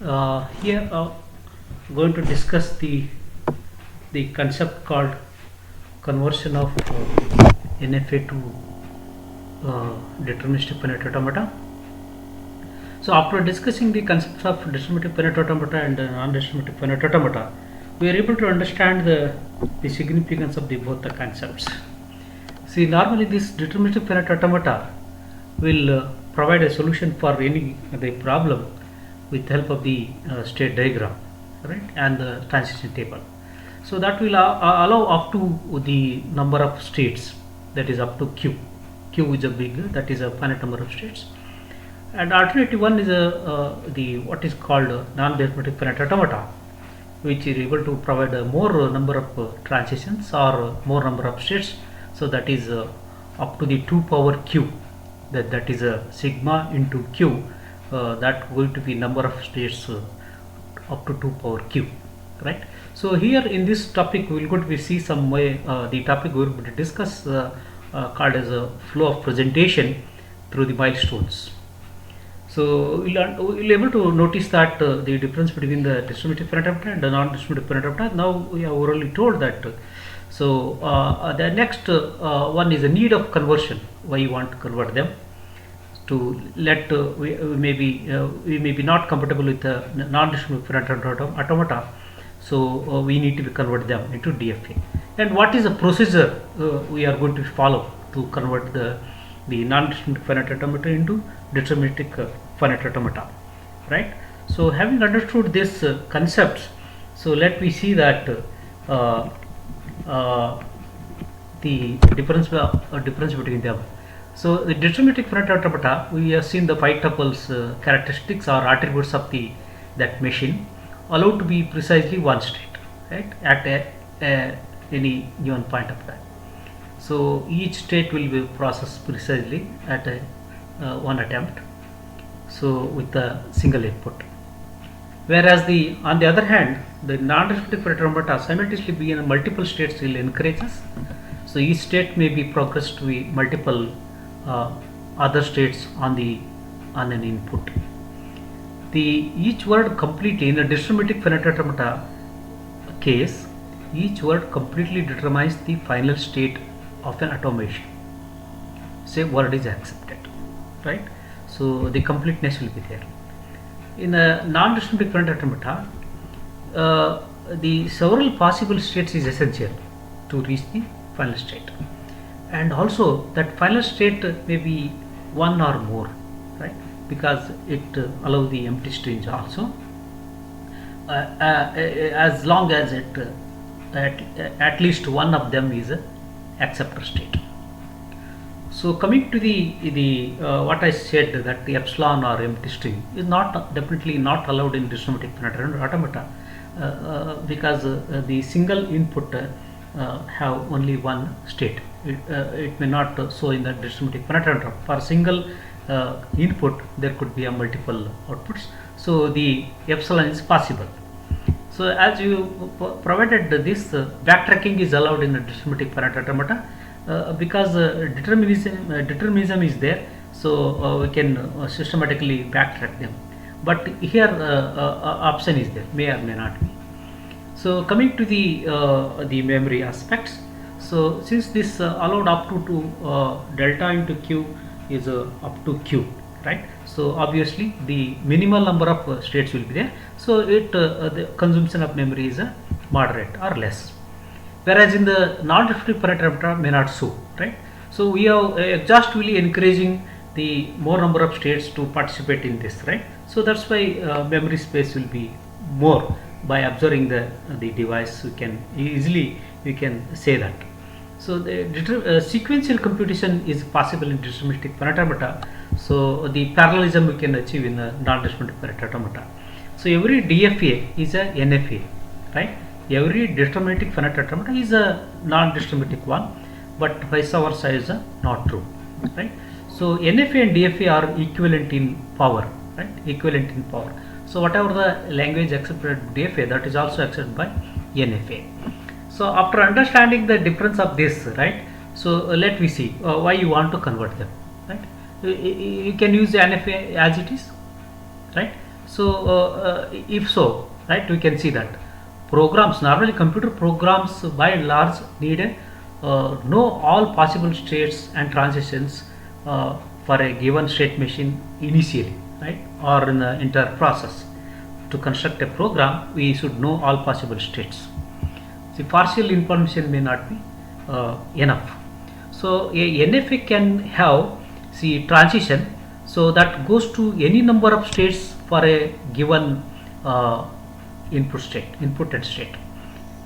Here going to discuss the concept called conversion of NFA to deterministic finite automata. So after discussing the concepts of deterministic finite automata and non-deterministic finite automata, we are able to understand the significance of both the concepts. See, normally this deterministic finite automata will provide a solution for any the problem with the help of the state diagram, right, and the transition table. So that will allow up to the number of states, that is up to q. Q is a big, that is a finite number of states. And alternative one is the what is called non-deterministic finite automata, which is able to provide a more number of transitions or more number of states. So that is up to the 2 power q, that is a sigma into q, that going to be number of states up to 2 power q, right. So here in this topic we will going to see some way the topic we will going to discuss called as a flow of presentation through the milestones. So we'll able to notice that the difference between the deterministic finite automata and the non-deterministic finite automata. Now we have already told that. So the next one is the need of conversion. Why you want to convert them? To let we may be not compatible with the non-deterministic finite automata. So we need to convert them into DFA. And what is the procedure we are going to follow to convert the non-deterministic finite automata into deterministic finite automata, right? So having understood this concepts, so let me see that the difference between them. So the deterministic finite automata, we have seen the phi tuples characteristics or attributes of that machine allowed to be precisely one state, right, at any given point of time. So each state will be processed precisely at one attempt, so with a single input. Whereas on the other hand, the non-deterministic finite automata simultaneously be in multiple states will encourages. So each state may be progressed to be multiple other states on an input. Each word completely in a deterministic finite automata case, each word completely determines the final state of an automation. Say word is accepted, right? So the completeness will be there. In a non-deterministic finite automata, the several possible states is essential to reach the final state, and also that final state may be one or more, right? Because it allows the empty strings also, as long as it at least one of them is a acceptor state. So coming to the what I said, that the epsilon or empty string is definitely not allowed in deterministic finite automata, because the single input have only one state. It may not show in the deterministic finite automata. For single input there could be a multiple outputs, so the epsilon is possible. So as you provided this backtracking is allowed in the deterministic finite automata, because determinism is there, so we can systematically backtrack them. But here option is there, may or may not be. So coming to the memory aspects, so since this allowed up to delta into q is up to q, right? So obviously the minimal number of states will be there, so the consumption of memory is moderate or less. Whereas in the non-deterministic finite automata may not so, right? So we are exhaustively encouraging the more number of states to participate in this, right? So that's why memory space will be more. By observing the device, we can say that. So the sequential computation is possible in deterministic finite automata. So the parallelism we can achieve in the non-deterministic finite automata. So every DFA is a NFA, right? Every deterministic finite automata is a non-deterministic one, but vice versa is not true, right? So NFA and DFA are equivalent in power, right? Equivalent in power. So whatever the language accepted DFA, that is also accepted by NFA. So after understanding the difference of this, right? So let me see why you want to convert them, right? You can use the NFA as it is, right? So if so, right, we can see that programs, normally computer programs by and large need a know all possible states and transitions for a given state machine initially, right, or in the entire process. To construct a program, we should know all possible states. The partial information may not be enough. So a NFA can have see transition, so that goes to any number of states for a given input and state.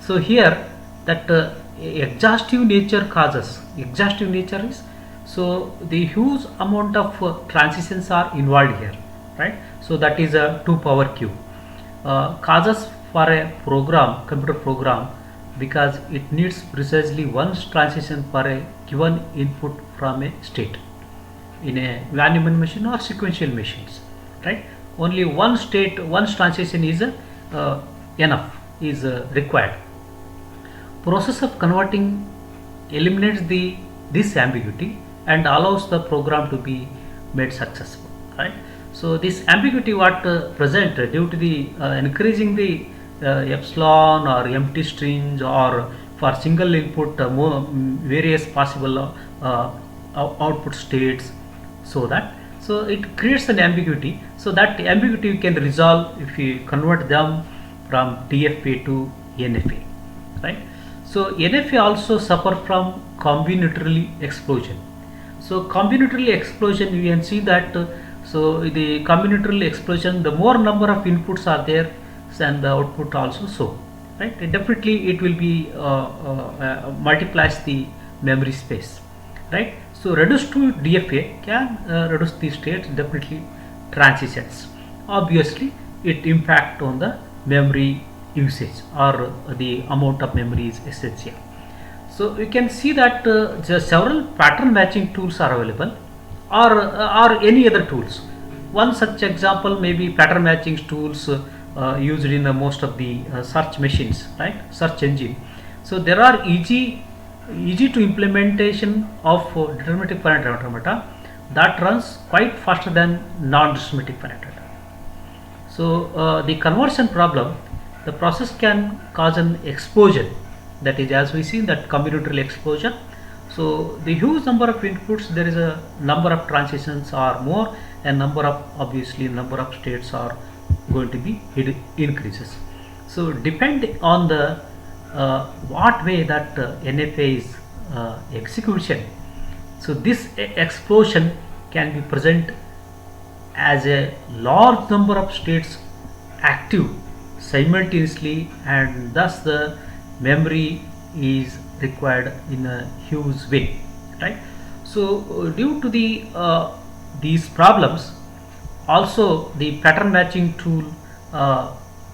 So here that exhaustive nature causes, exhaustive nature is, so the huge amount of transitions are involved here, right? So that is a 2 power q causes for a program, computer program, because it needs precisely one transition for a given input from a state in a van Neumann machine or sequential machines, right? Only one state, one transition is enough, is required. Process of converting eliminates this ambiguity and allows the program to be made successful, right? So this ambiguity what present due to the increasing the epsilon or empty strings, or for single input various possible output states, so it creates an ambiguity. So that ambiguity you can resolve if you convert them from DFA to NFA, right? So NFA also suffer from combinatorial explosion. So combinatorial explosion, you can see that so the combinatorial explosion, the more number of inputs are there and the output also so, right? Definitely it will be multiplies the memory space, right? So reduced to DFA can reduce the states, definitely transitions. Obviously it impact on the memory usage, or the amount of memory is essential. So you can see that several pattern matching tools are available, or any other tools. One such example may be pattern matching tools used in most of the search machines, right, search engine. So there are easy to implementation of deterministic finite automata that runs quite faster than non-deterministic finite automata. So the conversion problem, the process can cause an explosion, that is, as we see that combinatorial explosion. So the huge number of inputs, there is a number of transitions are more, and number of states are going to be increases. So depend on the what way that NFA is execution. So this explosion can be present as a large number of states active simultaneously, and thus the memory is required in a huge way, right? So due to the these problems, also the pattern matching tool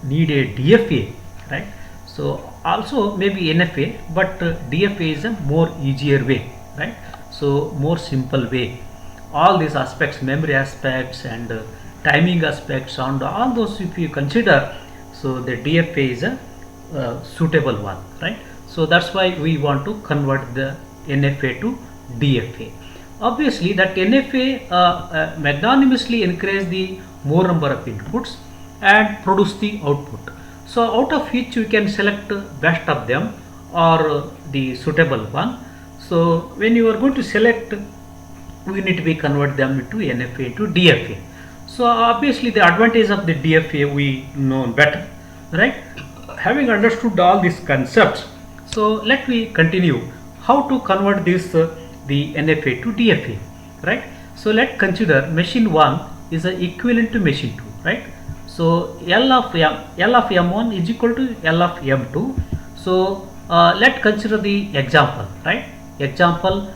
need a DFA, right? So also maybe NFA, but DFA is a more easier way, right? So more simple way. All these aspects, memory aspects and timing aspects, and all those if you consider, so the DFA is a suitable one, right? So that's why we want to convert the NFA to DFA. Obviously that NFA magnanimously increase the more number of inputs and produce the output. So out of which you can select best of them or the suitable one. So when you are going to select, we need to be convert them into NFA into DFA. So obviously the advantage of the DFA we know better, right? Having understood all these concepts, so let me continue how to convert this the NFA to DFA, right? So let's consider machine 1 is equivalent to machine 2, right? So L of M1 is equal to L of M2. So let's consider the example, right? Example,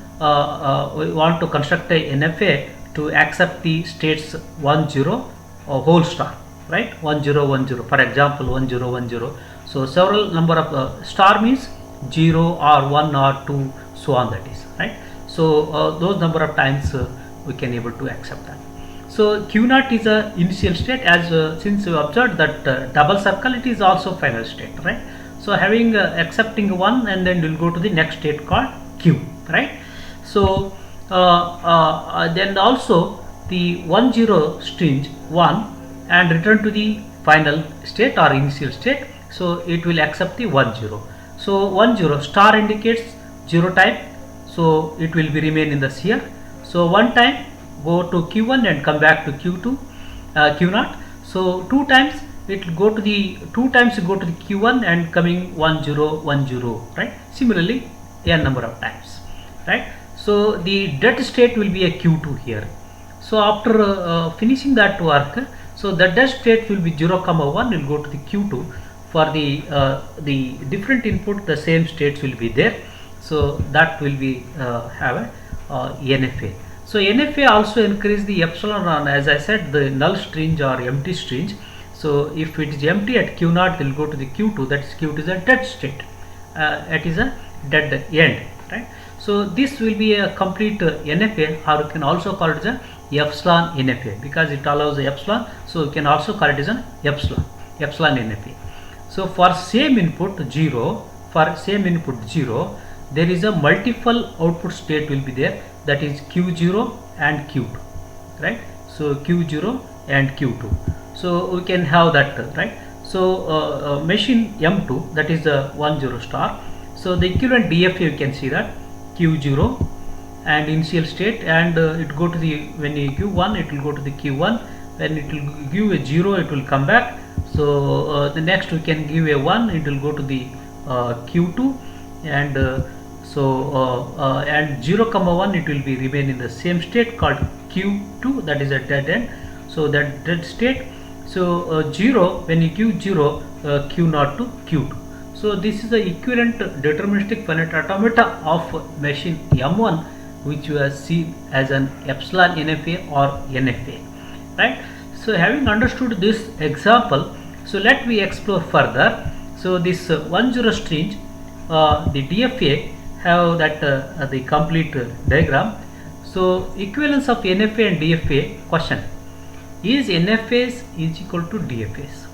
we want to construct a NFA to accept the states 1 0 whole star, right? 1 0 1 0, for example 1 0 1 0. So several number of star means 0 or 1 or 2, so on, that is, right? So those number of times we can able to accept that. So Q0 is a initial state, as since you observed that double circle, it is also final state, right? So having accepting 1, and then we'll go to the next state called Q, right? So then also the 1 0 string 1 and return to the final state or initial state. So it will accept the 1 0. So 1 0 star indicates 0 time, so it will be remain in the here. So one time go to Q1 and come back to Q2 Q0. So two times it will go to the Q1 and coming 1 0 1 0, right? Similarly n number of times, right? So the dead state will be a Q2 here. So after finishing that work, so the dead state will be 0 comma 1 will go to the Q2. For the different input, the same states will be there. So that will be have a NFA. So NFA also increase the epsilon on, as I said, the null string or empty string. So if it is empty at Q0, it will go to the Q2. That is Q2 is a dead state. It is a dead end, right? So this will be a complete NFA, or you can also call it as a epsilon NFA because it allows the epsilon. So you can also call it as an epsilon NFA. So for same input 0, there is a multiple output state will be there, that is Q0 and Q2, right? So Q0 and Q2. So we can have that, right? So machine M2, that is the 1 0 star. So the equivalent DFA, you can see that Q0 and initial state, and it go to the, when you give 1 it will go to the Q1, when it will give a 0 it will come back. So the next we can give a 1, it will go to the Q2, and and 0 comma 1 it will be remain in the same state called Q2, that is a dead end. So that dead state. So 0, when you give 0, Q0 to Q2. So this is the equivalent deterministic finite automata of machine M1, which you have seen as an epsilon NFA or NFA, right? So having understood this example, so let me explore further. So this 1 0 string, the DFA have that the complete diagram. So equivalence of NFA and DFA question: is NFAs is equal to DFAs?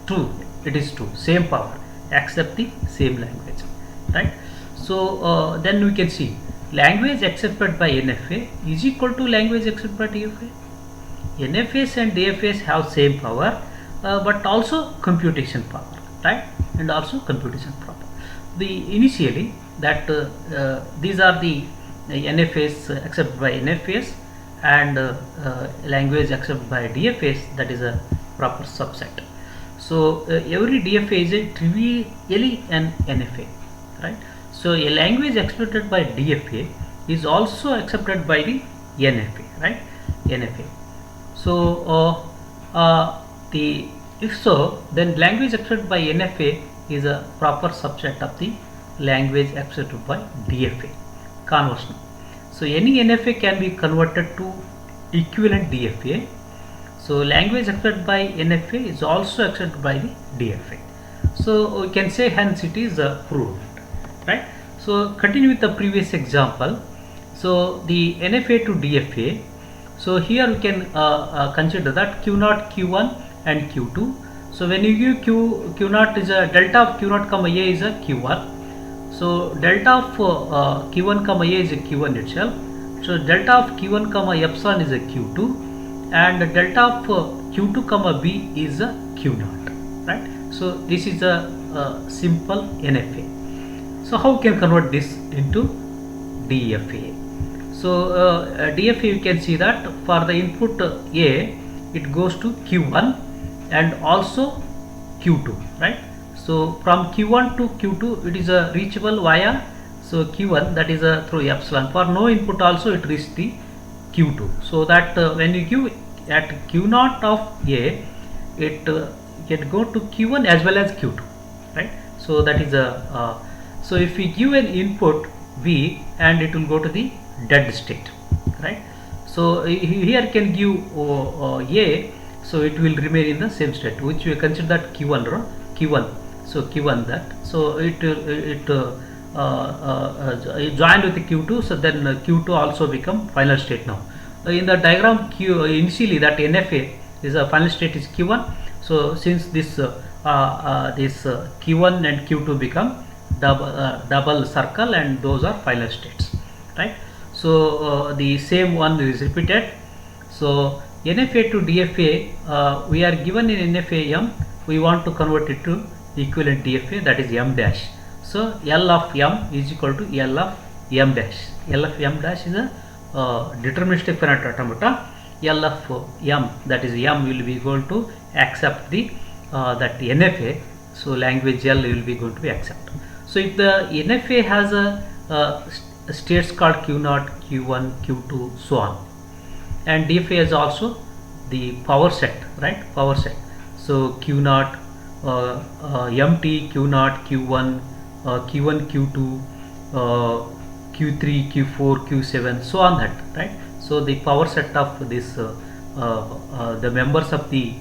True, it is true, same power except the same language, right? So then we can see language accepted by NFA is equal to language accepted by DFA. NFAs and DFAs have same power, but also computation power, right? And also computation power. The initially that these are the NFAs accepted by NFAs and language accepted by DFAs, that is a proper subset. So every DFA is a trivially an NFA, right? So a language accepted by DFA is also accepted by the NFA, right? NFA. So if so, then language accepted by NFA is a proper subset of the language accepted by DFA. Conversion. So any NFA can be converted to equivalent DFA. So language accepted by NFA is also accepted by the DFA. So we can say hence it is proved, right? So continue with the previous example. So the NFA to DFA. So here we can consider that Q0, Q1 and Q2. So when you give Q0 is a delta of Q0 comma A is a Q1. So delta of Q1 comma A is a Q1 itself. So delta of Q1 comma epsilon is a Q2, and delta of Q2 comma B is a Q0, right? So this is a simple NFA. So how we can convert this into DFA? So DFA, you can see that for the input A, it goes to Q1 and also Q2, right? So from Q1 to Q2 it is reachable via so Q1, that is through epsilon. For no input also it reaches the Q2. So that when you give at Q0 of A, it can go to Q1 as well as Q2, right? So that is so if we give an input V, and it will go to the dead state, right? So here can give A, so it will remain in the same state, which we consider that Q1. So Q1 that, so it joined with the Q2, so then Q2 also become final state now. In the diagram initially that NFA is a final state is Q1. So since this Q1 and Q2 become double circle, and those are final states, right? So the same one is repeated. So NFA to DFA, we are given in NFA M, we want to convert it to equivalent DFA, that is M dash. So L of M is equal to L of M dash. L of M dash is a deterministic finite automata. L of M, that is M, will be equal to accept the that NFA. So language L will be going to be accept. So if the NFA has a states called Q0, Q1, Q2, so on, and DFA is also the power set, right? Power set. So Q0, MT, Q0, Q1, Q1, Q2, Q3, Q4, Q7, so on that, right? So the power set of this, the members of the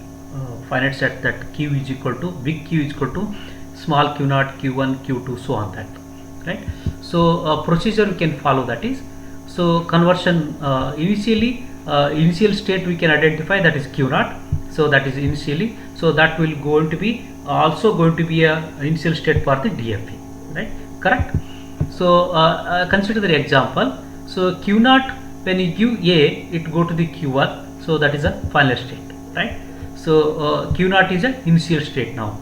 finite set, that Q is equal to, big Q is equal to small Q0, Q1, Q2, so on that, right? So procedure we can follow, that is, so conversion initial state we can identify, that is Q0, so that is initially, so that will going to be also going to be a initial state for the DFA, right? Correct. So consider the example. So Q0, when you give A, it go to the Q1, so that is a final state, right? So Q0 is an initial state now,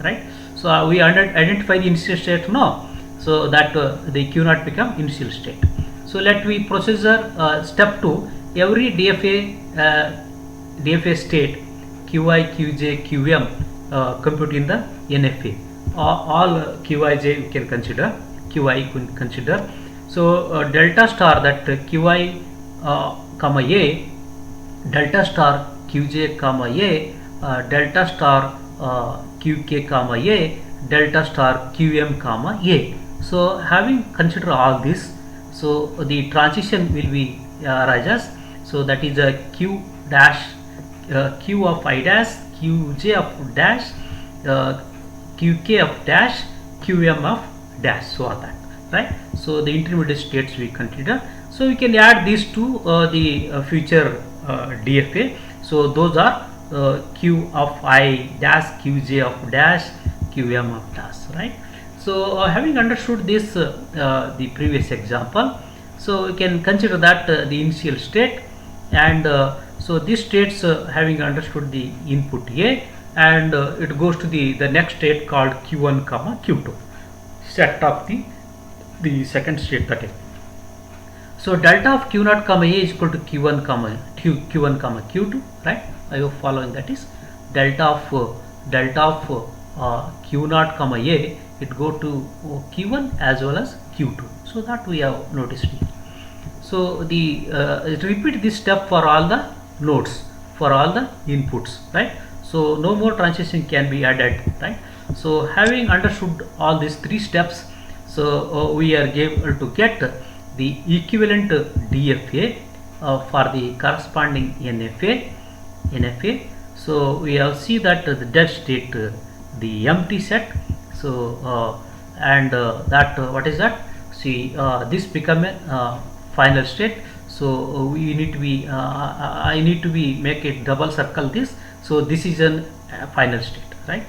right? So we identify the initial state now, so that the Q0 become initial state. So let me procedure step 2. Every DFA state Qi, Qj, Qm compute in the NFA. All Qij we can consider, Qi can consider. So delta star, that Qi comma A, delta star Qj comma A, delta star Qk comma A, delta star Qm comma A. So having considered all this, so the transition will be arises. So that is a Q dash, Q of I dash, Qj of dash, Qk of dash, Qm of dash, so on that, right? So the intermediate states we consider. So we can add these to the future DFA. So those are Q of I dash, Qj of dash, Qm of dash, right? So having understood this, the previous example, so we can consider that the initial state, and so these states having understood the input A, and it goes to the next state called Q1 comma Q2, set of the second state, that is. So delta of Q0 comma A is equal to Q1 comma Q2, right? I hope following, that is delta of Q0 comma A, it go to Q1 as well as Q2. So that we have noticed here. So the repeat this step for all the nodes, for all the inputs, right? So no more transition can be added, right? So having understood all these three steps, so we are able to get the equivalent DFA for the corresponding NFA. So we have see that the dead state, the empty set. So and that what is that? See, this become a final state. So we need to be I need to be make it double circle this. So this is a final state, right?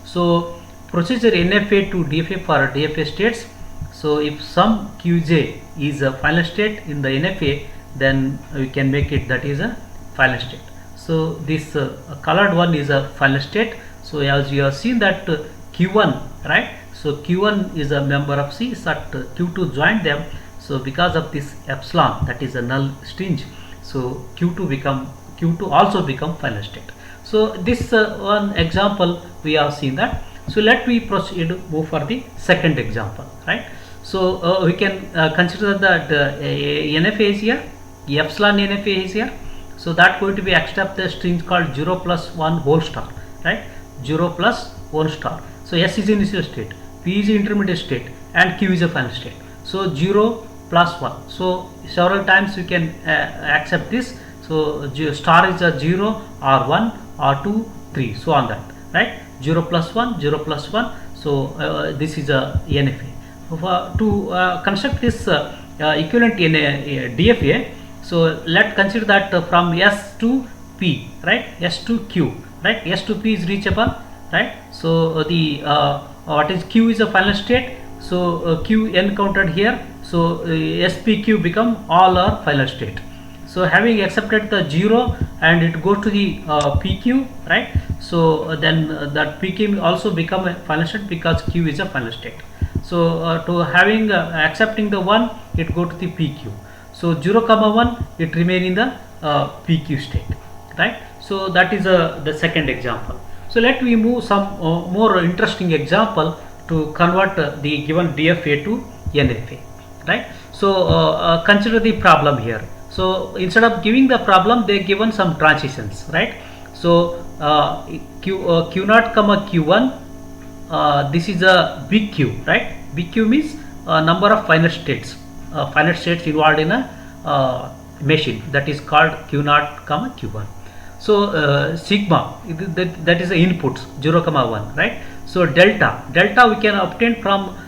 So procedure NFA to DFA for DFA states. So if some Qj is a final state in the NFA, then we can make it that is a final state. So this colored one is a final state. So as you have seen that Q1, right? So Q1 is a member of C, such Q2 joined them. So because of this epsilon, that is a null string, so Q2 also become final state. So this one example we have seen that. So let me proceed move for the second example, right? So we can consider that NFA is here, epsilon NFA is here. So that going to be accept the string called 0 plus 1 whole star, right? 0 plus 1 star. So S is initial state, P is intermediate state, and Q is a final state. So 0 plus 1. So several times we can accept this. So star is a 0 or 1 or 2, 3, so on that, right? 0 plus 1, 0 plus 1. So this is a NFA. To construct this equivalent in a DFA, so let's consider that from S to P, right? S to Q, right? S to P is reachable, right? So the what is Q is a final state. So Q encountered here. So SPQ become all our final state. So having accepted the 0 and it goes to the PQ, right? So then that PQ also become a final state because Q is a final state. So to having accepting the 1, it go to the PQ. So 0 comma 1, it remain in the PQ state, right? So that is the second example. So let me move some more interesting example to convert the given DFA to NFA, right? So consider the problem here. So instead of giving the problem, they given some transitions, right? So Q0 comma Q1, this is a big Q, right? Big Q means number of finite states involved in a machine, that is called Q0 comma Q1. So sigma, that is the inputs 0 comma 1, right? So delta we can obtain from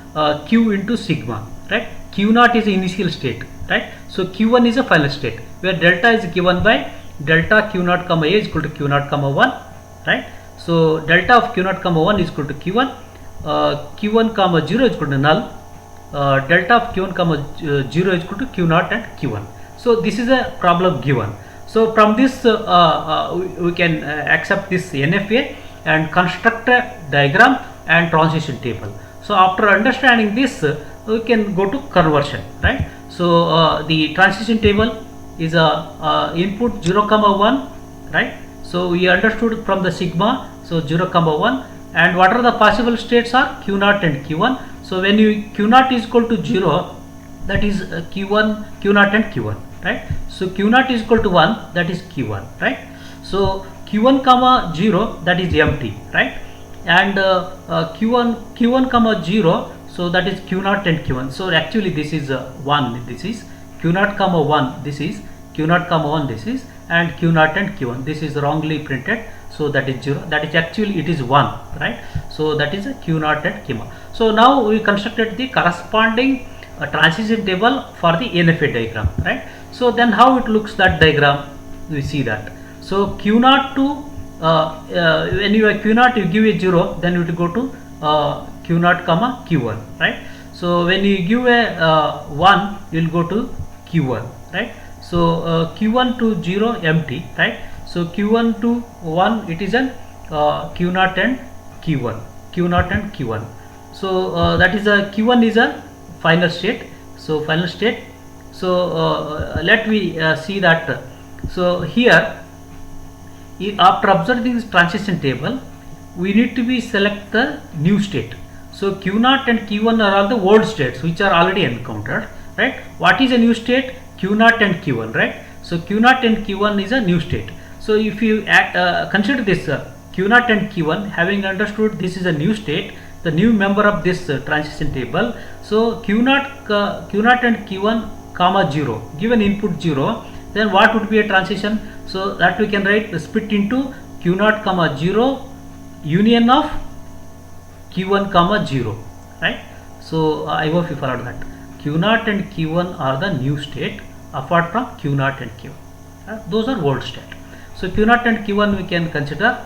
Q into sigma, right? Q0 is the initial state, right? So Q1 is a final state where delta is given by delta Q0 comma A is equal to Q0 comma 1, right? So delta of Q0 comma 1 is equal to Q1, Q1 comma 0 is equal to null, delta of Q1 comma 0 is equal to Q0 and Q1. So this is a problem given. So from this we can accept this NFA and construct a diagram and transition table. So after understanding this, we can go to conversion, right? So the transition table is a input 0 comma 1, right? So we understood from the sigma, so 0 comma 1, and what are the possible states are Q0 and Q1. So when you Q0 is equal to 0, that is Q0 and Q1, right? So Q0 is equal to 1, that is Q1, right? So Q1 comma 0, that is empty, right? And Q1 comma 0, so that is Q0 and Q1. So actually this is 1, this is Q0 comma 1, this is Q0 comma 1, this is, and Q0 and Q1, this is wrongly printed, so that is 0, that is actually it is 1, right? So that is a Q0 and Q1. So now we constructed the corresponding transition table for the NFA diagram, right? So then how it looks, that diagram, we see that. So Q0 to when you have Q0, you give a 0, then you will go to Q0 comma Q1, right? So when you give a 1, you will go to Q1, right? So Q1 to 0 empty, right? So Q1 to 1, it is an Q0 and Q1, Q0 and Q1. So that is a Q1 is a final state. So final state. So let me see that. So here, after observing this transition table, we need to be select the new state. So Q0 and Q1 are all the old states which are already encountered, right? What is a new state? Q0 and Q1, right? So Q0 and Q1 is a new state. So if you consider this Q0 and Q1, having understood this is a new state, the new member of this transition table. So Q0 and Q1 comma 0, given input 0, then what would be a transition? So that we can write split into Q0 comma 0 union of Q1 comma 0, right? So I hope you followed that. Q0 and Q1 are the new state apart from Q0 and Q1. Those are old state. So Q0 and Q1 we can consider,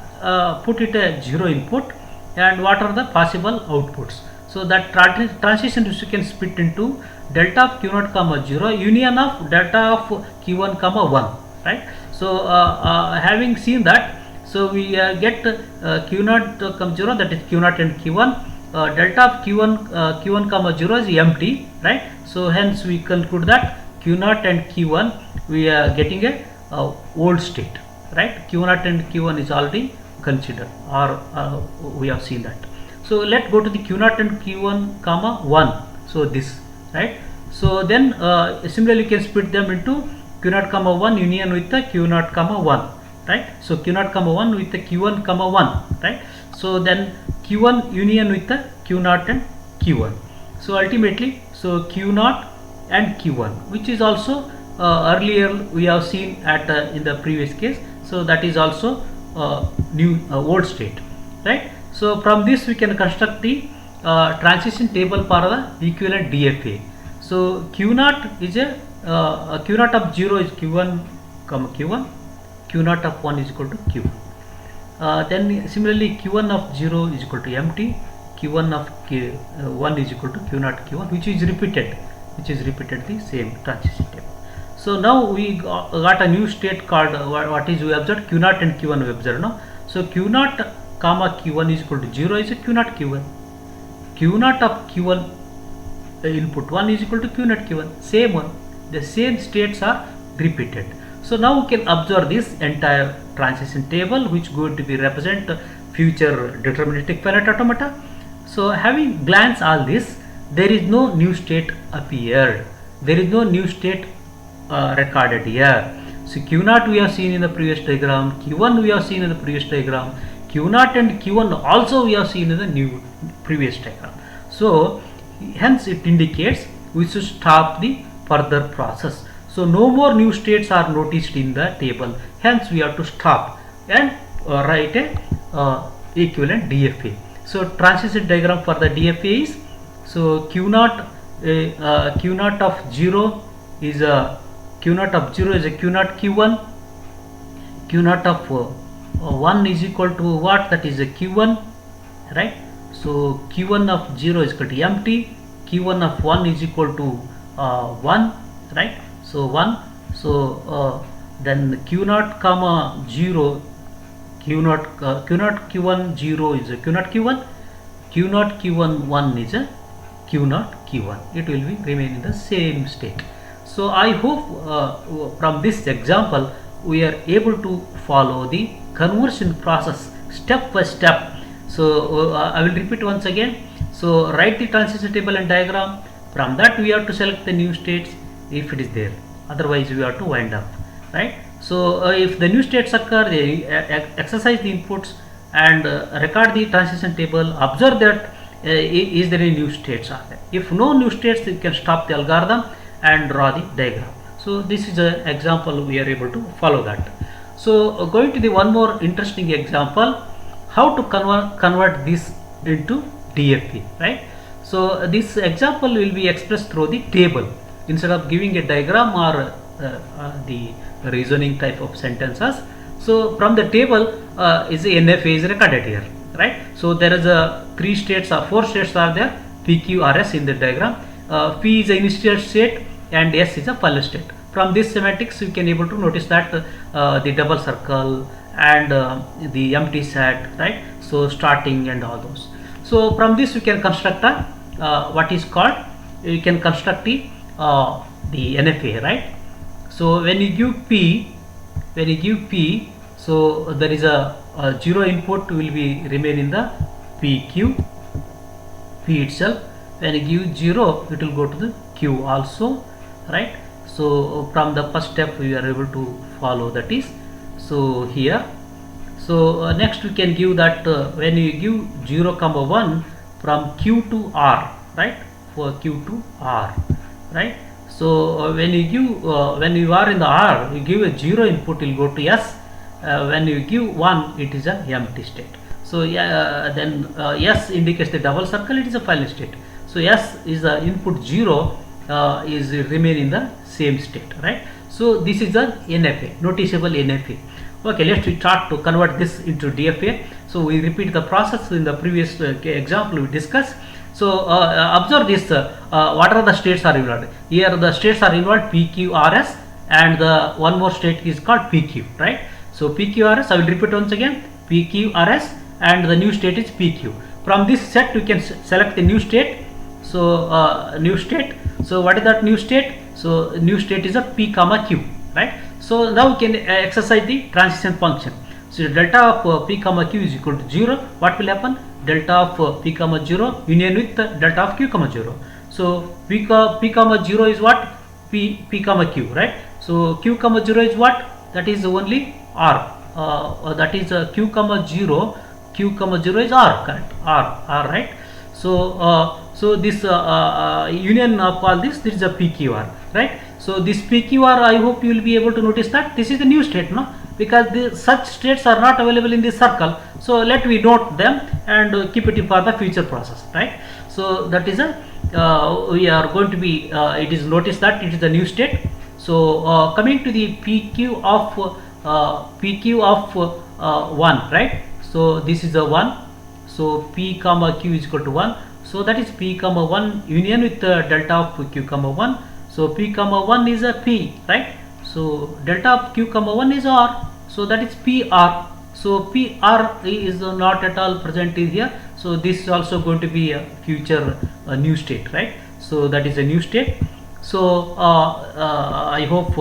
put it a 0 input, and what are the possible outputs. So that transition you can split into delta of Q0 comma 0 union of delta of Q1 comma 1, right? So having seen that, so we get Q0 comma 0, that is Q0 and Q1. Delta of Q1 comma 0 is empty, right? So hence we conclude that Q0 and Q1 we are getting a old state, right? Q0 and Q1 is already considered, or we have seen that. So let's go to the Q0 and Q1 comma 1. So this, right? So then similarly you can split them into Q0 comma 1 union with the Q0 comma 1, right? So Q0 comma 1 with the Q1 comma 1, right? So then Q1 union with the Q0 and Q1. So ultimately, so Q0 and Q1, which is also earlier we have seen at in the previous case. So that is also new old state, right? So from this we can construct the transition table for the equivalent DFA. So Q0 is a Q0 of 0 is Q1 comma Q1, Q0 of 1 is equal to Q. Then similarly Q1 of 0 is equal to empty, Q1 of 1 is equal to Q0 Q1, which is repeated the same transition table. So now we got a new state called what is we observed Q0 and Q1 we observed. No? So Q0 comma Q1 is equal to 0 is a Q0 Q1. Q0 of Q1 input 1 is equal to Q0 Q1. Same one. The same states are repeated. So now we can observe this entire transition table which is going to be represent future deterministic finite automata. So having glanced all this, there is no new state appeared. There is no new state recorded here. So Q0 we have seen in the previous diagram, Q1 we have seen in the previous diagram, Q0 and Q1 also we have seen in the new previous diagram. So hence it indicates we should stop the further process. So no more new states are noticed in the table. Hence we have to stop and write a equivalent DFA. So transition diagram for the DFA is, so Q0 of 0 is a Q0 of 0 is a Q0 Q1. Q0 of 1 is equal to what? That is a Q1, right? So Q1 of 0 is equal to empty. Q1 of 1 is equal to 1, right? So 1. So then Q0 comma 0, Q0 Q1 0 is a Q0 Q1. Q0 Q1 1 is a Q0 Q1. It will be remain in the same state. So I hope from this example we are able to follow the conversion process step by step. So I will repeat once again. So write the transition table and diagram. From that we have to select the new states if it is there. Otherwise we have to wind up, right? So if the new states occur, they exercise the inputs and record the transition table. Observe that is there any new states are there. If no new states, you can stop the algorithm and draw the diagram. So this is an example we are able to follow that. So going to the one more interesting example, how to convert this into DFA, right? So this example will be expressed through the table instead of giving a diagram or the reasoning type of sentences. So from the table is the NFA is recorded here, right? So there is a 3 states or 4 states are there, P, Q, R, S in the diagram. P is the initial state and S is a final state. From this semantics you can able to notice that the double circle and the empty set, right? So starting and all those. So from this you can construct a what is called, you can construct the NFA, right? So when you give P, so there is a 0 input will be remain in the P itself. When you give 0, it will go to the Q also, right? So from the first step we are able to follow, that is so here. So next we can give that when you give 0 comma 1 from Q to R, right? For Q to R, right? So when you give when you are in the R, you give a 0 input will go to S. When you give 1, it is a empty state. So then S indicates the double circle, it is a final state. So S is the input 0 is remain in the same state, right? So this is the NFA, noticeable NFA. Okay, let's start to convert this into DFA. So we repeat the process in the previous example we discussed. So observe this, what are the states are involved? Here the states are involved PQRS and the one more state is called PQ, right? So PQRS, I will repeat once again, PQRS and the new state is PQ. From this set we can select the new state. So new state, so what is that new state? So new state is a P comma Q, right? So now we can exercise the transition function. So delta of P comma Q is equal to 0. What will happen? Delta of P comma 0 union with delta of Q comma 0. So P comma 0 is what? P comma Q, right? So Q comma 0 is what? That is only R. That is Q comma 0. Q comma 0 is R, correct? R, right? So so this union of all this is a PQR, right? So this PQR, I hope you will be able to notice that this is the new state, no? Because such states are not available in this circle. So let me note them and keep it for the future process, right? So that is a we are going to be it is noticed that it is the new state. So coming to the PQ of 1, right? So this is a 1. So P comma Q is equal to 1. So that is P comma 1 union with delta of Q comma 1. So p comma 1 is a p, right? So delta of q comma 1 is r, so that is pr. So pr is not at all present in here, so this is also going to be a future new state, right? So that is a new state. So I hope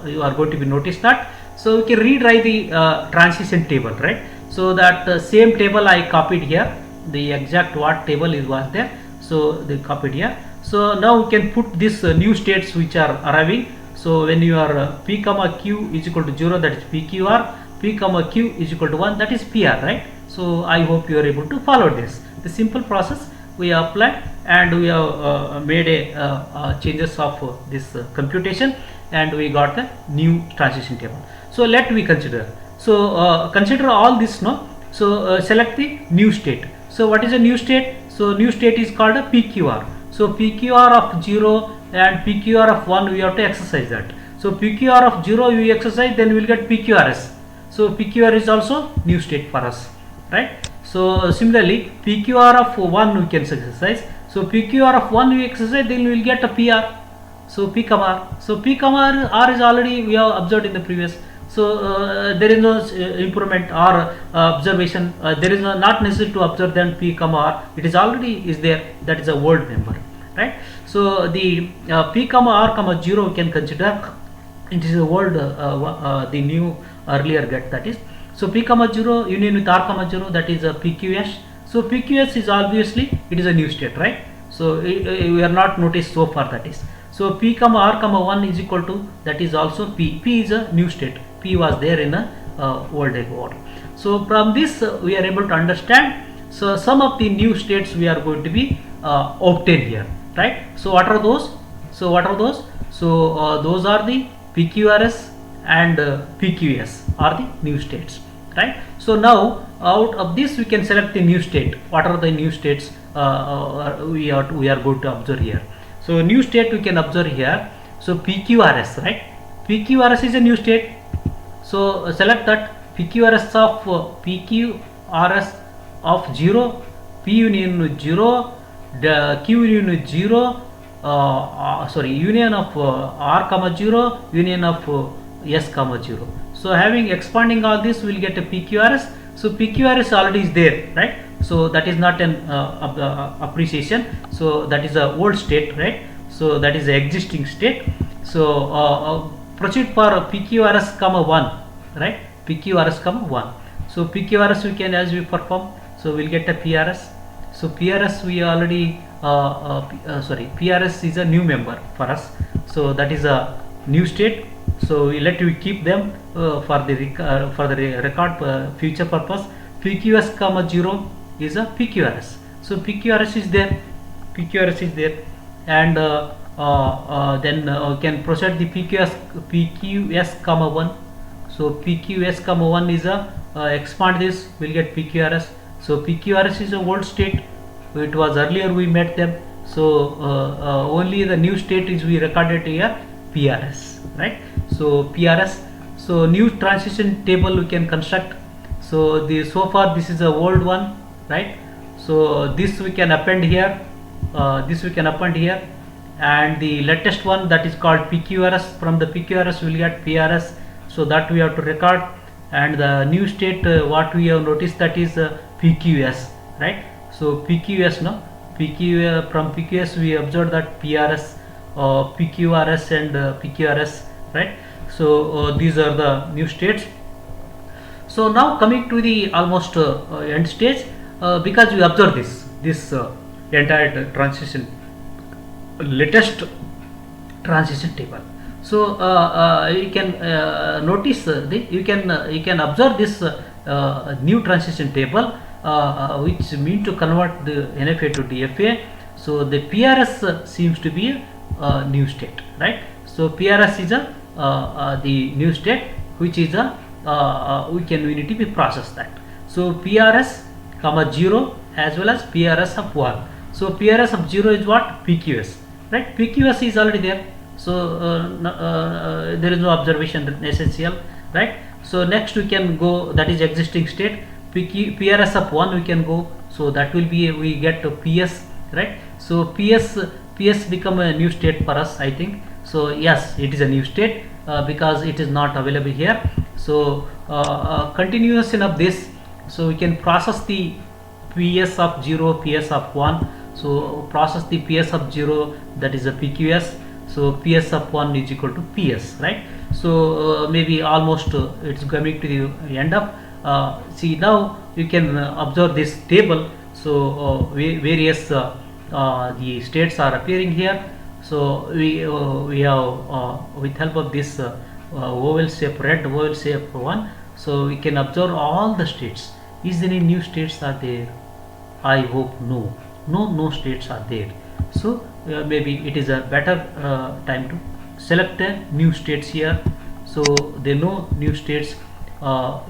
you are going to be notice that. So we can rewrite the transition table, right? So that same table I copied here, the exact what table is was there, so they copied here. So now we can put this new states which are arriving. So when you are p comma q is equal to 0, that is pqr, p comma q is equal to 1, that is pr, right? So I hope you are able to follow this. The simple process we applied, and we have made a changes of this computation, and we got the new transition table. So let we consider. So consider all this now. So select the new state. So what is a new state? So new state is called a PQR. So PQR of 0 and PQR of 1, we have to exercise that. So PQR of 0 we exercise, then we will get PQRS. So PQR is also new state for us, right? So similarly PQR of 1 we can exercise. So PQR of 1 we exercise, then we will get a PR. So P comma R. So P comma R is already we have observed in the previous. So there is no improvement or observation. There is not necessary to observe then P comma R. It is already is there. That is a word member, right? So the P comma R comma 0 we can consider. It is a word the new earlier get, that is. So P comma 0 union with R comma 0, that is a PQS. So PQS is obviously it is a new state, right? So we are not noticed so far, that is. So P comma R comma 1 is equal to, that is also P. P is a new state. P was there in a old order. So from this we are able to understand. So some of the new states we are going to be obtained here, right? So what are those? So what are those? So those are the PQRS and PQS are the new states, right? So now out of this we can select the new state. What are the new states we are going to observe here? So new state we can observe here. So PQRS, right? PQRS is a new state. So select that PQRS of PQRS of 0, P union with 0, the Q union with 0, union of R comma 0, union of S comma 0. So having expanding all this, we will get a PQRS. So PQRS already is there, right? So that is not an appreciation. So that is a old state, right? So that is the existing state. So proceed for PQRS comma 1, right? PQRS comma 1. So PQRS we can, as we perform, so we'll get a PRS. So PRS we already PRS is a new member for us. So that is a new state. So we keep them for the record future purpose. PQS comma 0 is a PQRS. So PQRS is there. PQRS is there, and then we can proceed the PQS comma 1. So PQS comma 1 is a expand this, we'll get PQRS. So PQRS is a old state. It was earlier we met them. So only the new state is we recorded here, PRS, right? So PRS. So new transition table we can construct. So so far this is a old one, right? So this we can append here. This we can append here, and the latest one, that is called PQRS. From the PQRS we will get PRS. So that we have to record, and the new state what we have noticed, that is PQS, right? So PQS, no, PQ from PQS we observed that PRS, PQRS and PQRS, right? So these are the new states. So now coming to the almost end stage, because we observe this entire transition, latest transition table. So you can notice you can observe this new transition table, which mean to convert the NFA to DFA. So the PRS seems to be a new state, right? So PRS is the new state, which is we need to be process that. So PRS comma 0 as well as PRS of 1. So PRS of 0 is what? PQS, right? PQS is already there. So there is no observation essential, right? So next we can go, that is existing state. PRS of 1 we can go. So that will be, we get to PS, right? So PS PS become a new state for us, I think. So yes, it is a new state because it is not available here. So continuation of this, so we can process the PS of 0, PS of 1. So process the PS of 0, that is a PQS. So PS of 1 is equal to PS, right? So maybe almost it's coming to the end of. See, now you can observe this table. So various the states are appearing here. So we have with help of this oval shape, red oval shape one. So we can observe all the states. Is there any new states are there? I hope no. No states are there. So maybe it is a better time to select new states here. So they know new states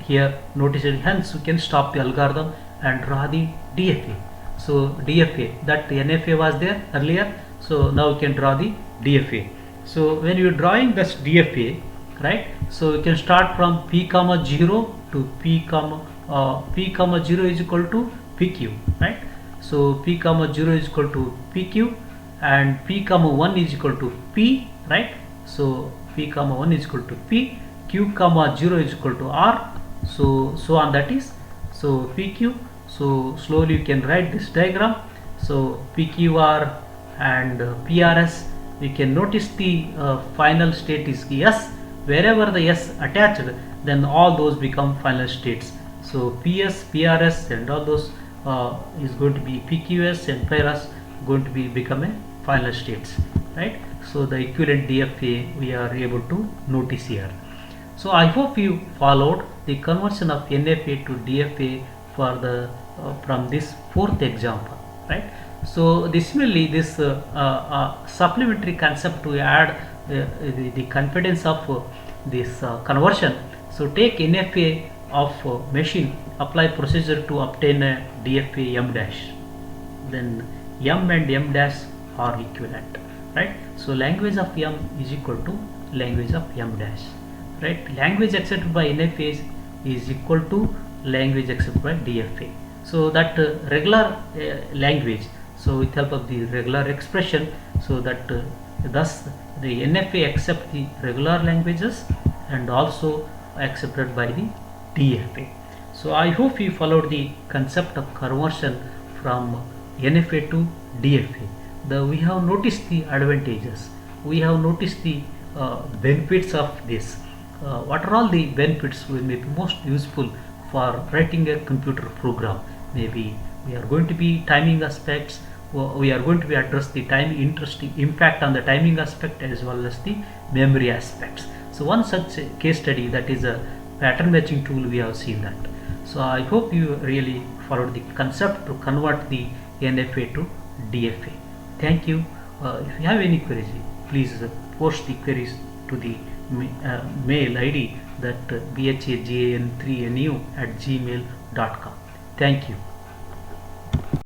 here, notice it. Hence we can stop the algorithm and draw the DFA. So DFA, that NFA was there earlier, so now we can draw the DFA. So when you are drawing this DFA, right, so you can start from P comma 0 to P comma 0 is equal to PQ, right? So P comma 0 is equal to PQ and P comma 1 is equal to P, right? So P comma 1 is equal to P, Q comma 0 is equal to R, so on, that is, so PQ. So slowly you can write this diagram. So PQR and PRS, we can notice the final state is S. Wherever the S attached, then all those become final states. So PS, PRS and all those is going to be PQS and PRS going to be become a final states, right? So the equivalent DFA we are able to notice here. So I hope you followed the conversion of NFA to DFA for the from this fourth example, right? So similarly, this supplementary concept to add the confidence of this conversion. So take NFA of machine, apply procedure to obtain a DFA M dash, then M and M dash are equivalent, right? So language of M is equal to language of M dash, right? Language accepted by NFA is equal to language accepted by DFA. So that regular language, so with help of the regular expression, so that thus the NFA accept the regular languages and also accepted by the DFA. So I hope you followed the concept of conversion from NFA to DFA. We have noticed the advantages, we have noticed the benefits of this. What are all the benefits will may be most useful for writing a computer program? Maybe we are going to be timing aspects, we are going to be address the time interesting impact on the timing aspect as well as the memory aspects. So one such case study, that is a pattern matching tool, we have seen that. So I hope you really followed the concept to convert the NFA to DFA. Thank you. If you have any queries, please post the queries to the mail ID that bhajan3nu@gmail.com. Thank you.